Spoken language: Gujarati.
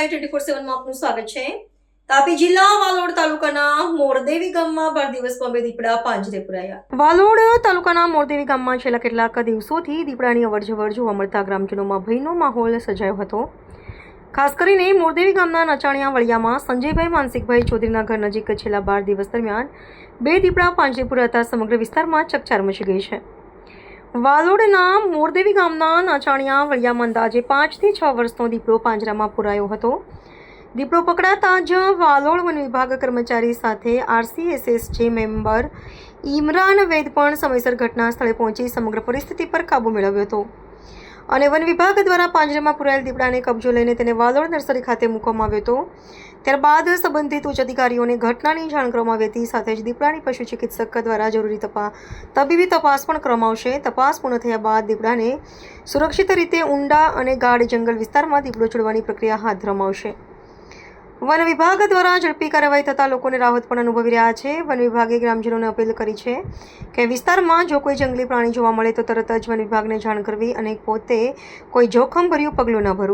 લાઈવ 24/7 માં આપનું સ્વાગત છે। તાપી જિલ્લા વાલોડ તાલુકાના મોરદેવી ગામમાં 12 દિવસ પંબે દીપડા પાંજરે પુરાયા। વાલોડ તાલુકાના મોરદેવી ગામમાં છેલ્લા કેટલાક દિવસોથી દીપડાની અવરજવર જોવા મળતા ગ્રામજનોમાં ભયનો માહોલ સર્જાયો હતો। ખાસ કરીને મોરદેવી ગામના નચાણિયા વળિયામાં સંજયભાઈ માનસિકભાઈ ચૌધરીના ઘર નજીક છેલ્લા 12 દિવસ દરમિયાન 2 દીપડા પાંજરે પુરાતા સમગ્ર વિસ્તારમાં ચકચાર મચી ગઈ છે। વાલોડના મોરદેવી ગામના નાચાણિયા વળિયામાં અંદાજે 5 થી 6 વર્ષનો દીપડો પાંજરામાં પુરાયો હતો। દીપડો પકડાતા જ વાલોડ વન વિભાગ કર્મચારી સાથે RCSSJ મેમ્બર ઇમરાન વૈદ પણ સમયસર ઘટના સ્થળે પહોંચી સમગ્ર પરિસ્થિતિ પર કાબૂ મેળવ્યો હતો અને વન વિભાગ દ્વારા પાંજરામાં પુરાયેલ દીપડાને કબજો લઈને તેને વાલોડ નર્સરી ખાતે મૂકવામાં આવ્યો હતો। ત્યારબાદ સંબંધિત ઉચ્ચ અધિકારીઓને ઘટનાની જાણ કરવામાં આવી હતી। સાથે જ દીપડાની પશુ ચિકિત્સક દ્વારા જરૂરી તબીબી તપાસ પણ કરવામાં આવશે। તપાસ પૂર્ણ થયા બાદ દીપડાને સુરક્ષિત રીતે ઊંડા અને ગાઢ જંગલ વિસ્તારમાં દીપડો છોડવાની પ્રક્રિયા હાથ ધરવામાં આવશે। વન વિભાગ દ્વારા ઝડપી કાર્યવાહી થતાં લોકોને રાહત પણ અનુભવી રહ્યા છે। વન વિભાગે ગ્રામજનોને અપીલ કરી છે કે વિસ્તારમાં જો કોઈ જંગલી પ્રાણી જોવા મળે તો તરત જ વન વિભાગને જાણ કરવી અને પોતે કોઈ જોખમભર્યું પગલું ન ભરવું।